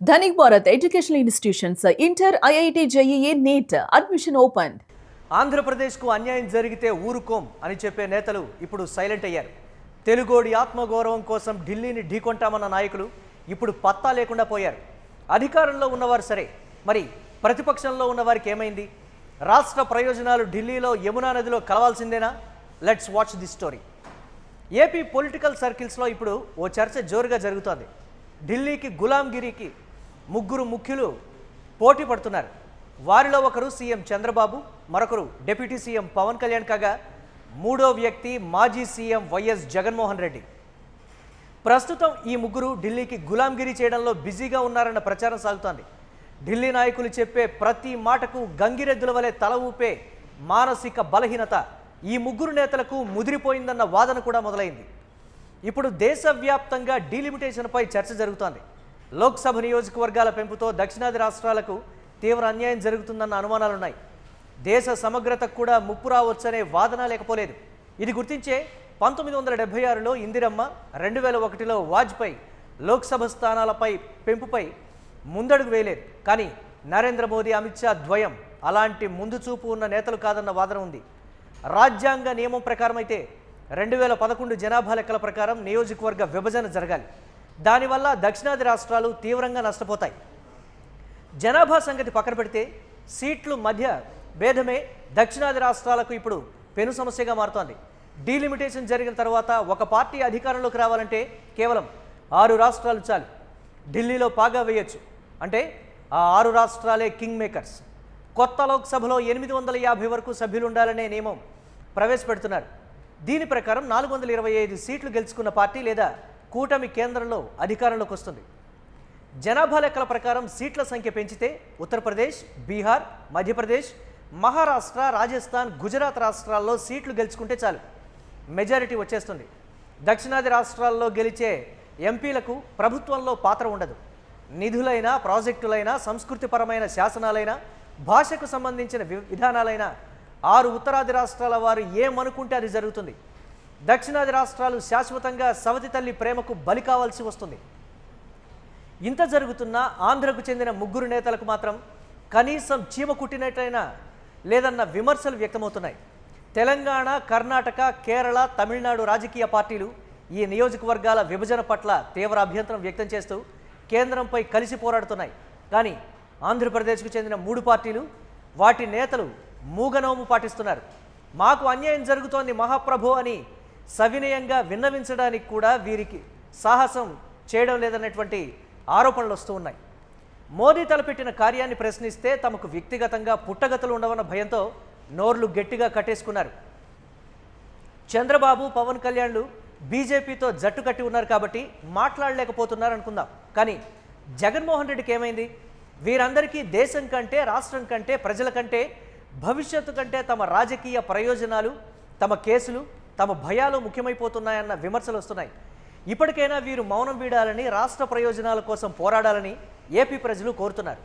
Dhanik Bharat educational institutions inter IIT JEE NEET admission open. ఆంధ్రప్రదేశ్కు అన్యాయం జరిగితే ఊరుకోం అని చెప్పే నేతలు ఇప్పుడు సైలెంట్ అయ్యారు. తెలుగోడి ఆత్మగౌరవం కోసం ఢిల్లీని ఢీకొంటామన్న నాయకులు ఇప్పుడు పత్తా లేకుండా పోయారు. అధికారంలో ఉన్నవారు సరే, మరి ప్రతిపక్షంలో ఉన్నవారికి ఏమైంది? రాష్ట్ర ప్రయోజనాలు ఢిల్లీలో యమునా నదిలో కలవాల్సిందేనా? Let's watch the story. AP political సర్కిల్స్లో ఇప్పుడు ఓ చర్చ జోరుగా జరుగుతోంది. ఢిల్లీకి గులాంగిరికి ముగ్గురు ముఖ్యులు పోటీ పడుతున్నారు. వారిలో ఒకరు సీఎం చంద్రబాబు, మరొకరు డిప్యూటీ సీఎం పవన్ కళ్యాణ్ కాగా మూడో వ్యక్తి మాజీ సీఎం వైఎస్ జగన్మోహన్ రెడ్డి. ప్రస్తుతం ఈ ముగ్గురు ఢిల్లీకి గులాంగిరి చేయడంలో బిజీగా ఉన్నారన్న ప్రచారం సాగుతోంది. ఢిల్లీ నాయకులు చెప్పే ప్రతి మాటకు గంగిరెద్దుల వలె తల ఊపే మానసిక బలహీనత ఈ ముగ్గురు నేతలకు ముదిరిపోయిందన్న వాదన కూడా మొదలైంది. ఇప్పుడు దేశవ్యాప్తంగా డీలిమిటేషన్పై చర్చ జరుగుతోంది. లోక్సభ నియోజకవర్గాల పెంపుతో దక్షిణాది రాష్ట్రాలకు తీవ్ర అన్యాయం జరుగుతుందన్న అనుమానాలున్నాయి. దేశ సమగ్రతకు కూడా ముప్పు రావచ్చనే వాదన లేకపోలేదు. ఇది గుర్తించే 1976లో ఇందిరమ్మ, 2001లో వాజ్పేయి లోక్సభ స్థానాలపై పెంపుపై ముందడుగు వేయలేదు. కానీ నరేంద్ర మోదీ, అమిత్ షా ద్వయం అలాంటి ముందు చూపు ఉన్న నేతలు కాదన్న వాదన ఉంది. రాజ్యాంగ నియమం ప్రకారం అయితే 2011 జనాభా లెక్కల ప్రకారం నియోజకవర్గ విభజన జరగాలి. దానివల్ల దక్షిణాది రాష్ట్రాలు తీవ్రంగా నష్టపోతాయి. జనాభా సంగతి పక్కన పెడితే సీట్లు మధ్య భేదమే దక్షిణాది రాష్ట్రాలకు ఇప్పుడు పెను సమస్యగా మారుతోంది. డీలిమిటేషన్ జరిగిన తర్వాత ఒక పార్టీ అధికారంలోకి రావాలంటే కేవలం 6 రాష్ట్రాలు చాలు. ఢిల్లీలో పాగా వేయొచ్చు. అంటే ఆ 6 రాష్ట్రాలే కింగ్ మేకర్స్. కొత్త లోక్సభలో 850 వరకు సభ్యులు ఉండాలనే నియమం ప్రవేశపెడుతున్నారు. దీని ప్రకారం 425 సీట్లు గెలుచుకున్న పార్టీ లేదా కూటమి కేంద్రంలో అధికారంలోకి వస్తుంది. జనాభా లెక్కల ప్రకారం సీట్ల సంఖ్య పెంచితే ఉత్తరప్రదేశ్, బీహార్, మధ్యప్రదేశ్, మహారాష్ట్ర, రాజస్థాన్, గుజరాత్ రాష్ట్రాల్లో సీట్లు గెలుచుకుంటే చాలు, మెజారిటీ వచ్చేస్తుంది. దక్షిణాది రాష్ట్రాల్లో గెలిచే ఎంపీలకు ప్రభుత్వంలో పాత్ర ఉండదు. నిధులైనా, ప్రాజెక్టులైనా, సంస్కృతిపరమైన శాసనాలైనా, భాషకు సంబంధించిన విధానాలైనా 6 ఉత్తరాది రాష్ట్రాల వారు ఏమనుకుంటే అది జరుగుతుంది. దక్షిణాది రాష్ట్రాలు శాశ్వతంగా సవతి తల్లి ప్రేమకు బలి కావాల్సి వస్తుంది. ఇంత జరుగుతున్న ఆంధ్రకు చెందిన ముగ్గురు నేతలకు మాత్రం కనీసం చీమ కుట్టినట్టయినా లేదన్న విమర్శలు వ్యక్తమవుతున్నాయి. తెలంగాణ, కర్ణాటక, కేరళ, తమిళనాడు రాజకీయ పార్టీలు ఈ నియోజకవర్గాల విభజన పట్ల తీవ్ర అభ్యంతరం వ్యక్తం చేస్తూ కేంద్రంపై కలిసి పోరాడుతున్నాయి. కానీ ఆంధ్రప్రదేశ్కు చెందిన 3 పార్టీలు, వాటి నేతలు మూగనోము పాటిస్తున్నారు. మాకు అన్యాయం జరుగుతోంది మహాప్రభు అని సవినయంగా విన్నవించడానికి కూడా వీరికి సాహసం చేయడం లేదన్నటువంటి ఆరోపణలు వస్తూ ఉన్నాయి. మోదీ తలపెట్టిన కార్యాన్ని ప్రశ్నిస్తే తమకు వ్యక్తిగతంగా పుట్టగతులు ఉండవన్న భయంతో నోర్లు గట్టిగా కట్టేసుకున్నారు. చంద్రబాబు, పవన్ కళ్యాణ్లు బీజేపీతో జట్టు కట్టి ఉన్నారు కాబట్టి మాట్లాడలేకపోతున్నారు అనుకుందాం. కానీ జగన్మోహన్ రెడ్డికి ఏమైంది? వీరందరికీ దేశం కంటే, రాష్ట్రం కంటే, ప్రజల కంటే, భవిష్యత్తు కంటే తమ రాజకీయ ప్రయోజనాలు, తమ కేసులు, తమ భయాలు ముఖ్యమైపోతున్నాయన్న విమర్శలు వస్తున్నాయి. ఇప్పటికైనా వీరు మౌనం వీడాలని, రాష్ట్ర ప్రయోజనాల కోసం పోరాడాలని ఏపీ ప్రజలు కోరుతున్నారు.